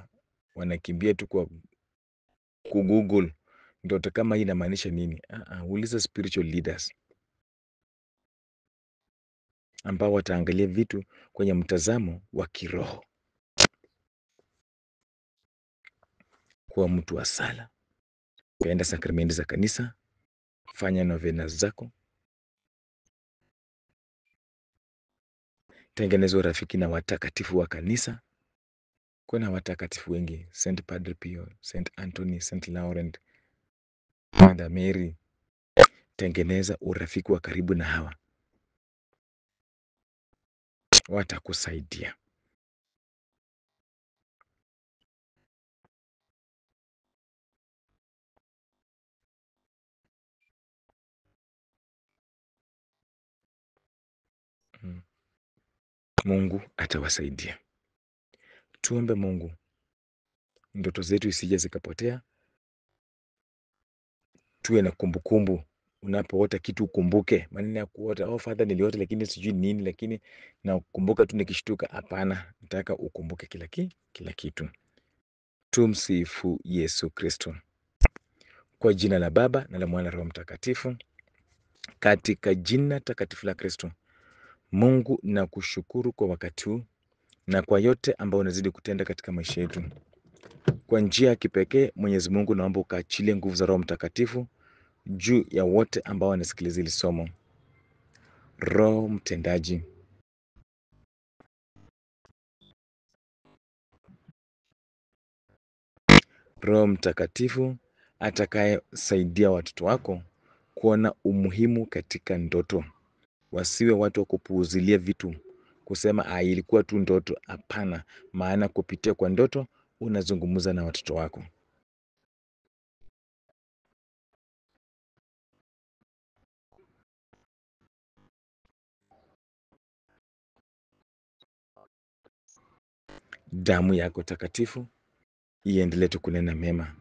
wanakimbia tu kwa kugoogle ndoto kama hii inamaanisha nini. Uliza spiritual leaders ambao wataangalia vitu kwenye mtazamo wa kiroho. Kuwa mtu wa sala, penda sakramenti za kanisa, fanya novena zako, tengeneza urafiki na watakatifu wa kanisa. Kuna watakatifu wengi, Saint Padre Pio, Saint Anthony, Saint Laurent, Mother Mary. Tengeneza urafiki wa karibu na hawa, watakusaidia. Mungu atawasaidia. Tuombe Mungu ndoto zetu isije zikapotea. Tuwe na kumbukumbu. Unapoota kitu ukumbuke maneno ya kuota, Father niliota lakini sijui nini, lakini na kukumbuka tu nikishtuka. Hapana, nataka ukumbuke kila kitu. Tumsifu Yesu Kristo. Kwa jina la Baba na la Mwana Roho Mtakatifu. Katika jina takatifu la Kristo. Mungu, na kushukuru kwa wakati huu na kwa yote ambayo unazidi kutenda katika maisha yetu. Kwa njia ya kipekee, Mwenyezi Mungu, naomba ukaachilie nguvu za Roho Mtakatifu juu ya wote ambao wanasikiliza hili somo. Roho mtendaji, Roho Mtakatifu atakayesaidia watoto wako kuona umuhimu katika ndoto. Wasiwe watu wa kupuuzilia vitu, kusema ilikuwa tu ndoto. Hapana, maana kupitia kwa ndoto unazungumza na watoto wako. Damu yako takatifu iendelee tu kunena mema.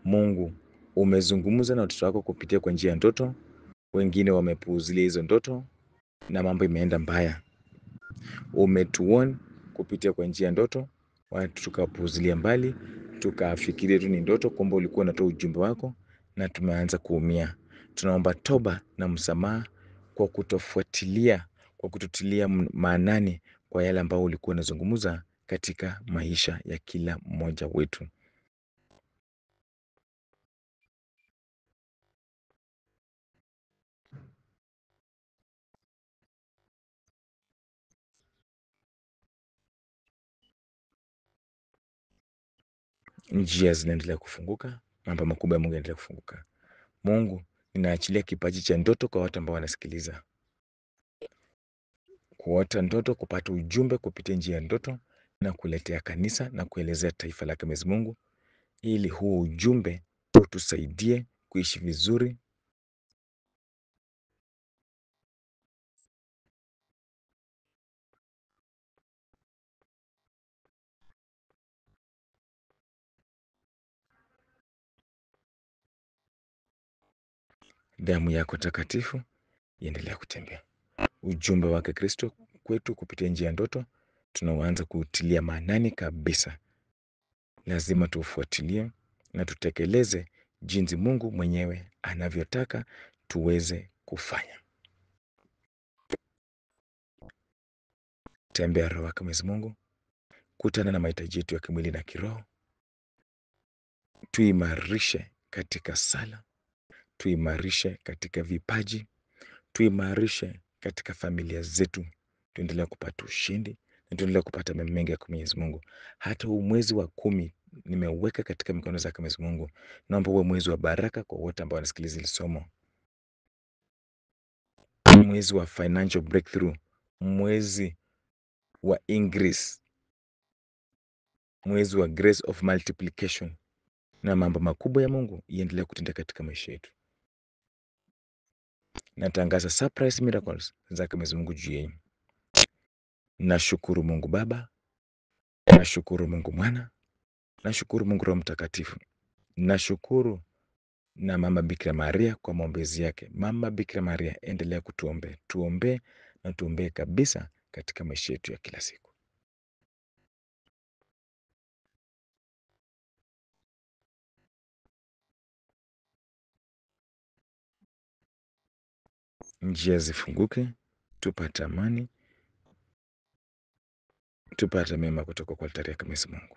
Mungu, umezungumza na watoto wako kupitia kwa njia ya ndoto. Wengine wamepuuzilia hizo ndoto na mambo imeenda mbaya. Umetuona kupitia kwa njia ya ndoto, watu tukapuuzilia mbali, tukafikiria tu ni ndoto, kumbe ulikuwa unatoa ujumbe wako na tumeanza kuumia. Tunaomba toba na msamaha kwa kutofuatilia kwa kututilia maanani kwa yale ambao ulikuwa unazungumza katika maisha ya kila mmoja wetu. Njia zinaendelea kufunguka, mambo makubwa ya Mungu yanaendelea kufunguka. Mungu, ninaachilia kipaji cha ndoto kwa watu ambao wanasikiliza, kuota ndoto, kupata ujumbe kupitia njia ya ndoto na kuletea kanisa na kuelezea taifa lake Mwenyezi Mungu, ili huo ujumbe utusaidie kuishi vizuri damu yako takatifu iendelea kutembea. Ujumbe wake Kristo kwetu kupitia njia ya ndoto tunaoanza kuutilia maanani kabisa. Lazima tuufuatilie na tutekeleze jinsi Mungu mwenyewe anavyotaka tuweze kufanya. Tembea Roho wake Mwenyezi Mungu, kutana na mahitaji yetu ya kimwili na kiroho, tuimarishe katika sala, tuimarishe katika vipaji, tuimarishe katika familia zetu, tuendelee kupata ushindi na tuendelee kupata mema mengi ya Mwenyezi Mungu. Hata huu mwezi wa 10 nimeuweka katika mikono zake Mwenyezi Mungu. Naomba uwe mwezi wa baraka kwa wote ambao wanasikiliza hili somo, mwezi wa financial breakthrough, mwezi wa increase, mwezi wa grace of multiplication, na mambo makubwa ya Mungu iendelee kutenda katika maisha yetu. Natangaza surprise miracles zake Mwenyezi Mungu juu yenu. Nashukuru Mungu Baba, nashukuru Mungu Mwana, nashukuru Mungu Roho Mtakatifu. Nashukuru na Mama Bikira Maria kwa maombezi yake. Mama Bikira Maria, endelea kutuombea, tuombee na tuombee kabisa katika maisha yetu ya kila siku. Njia zifunguke, tupate amani, tupate mema kutoka kwa altari ya Mwenyezi Mungu.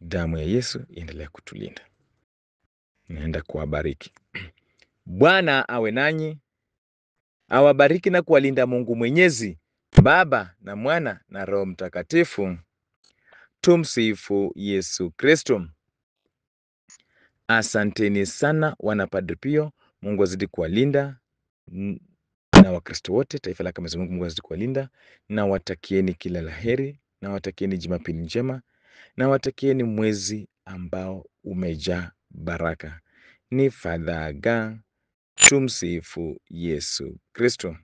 Damu ya Yesu iendelea kutulinda. Naenda kuwabariki. Bwana awe nanyi, awabariki na kuwalinda Mungu Mwenyezi, Baba na Mwana na Roho Mtakatifu. Tumsifu Yesu Kristo. Asanteni sana wana Padre Pio. Mungu azidi kuwalinda na Wakristo wote, taifa lake Mwenyezi Mungu azidi kuwalinda, na watakieni kila laheri, na watakieni Jumapili njema, na watakieni mwezi ambao umejaa baraka. Ni Father Aga. Tumsifu Yesu Kristo.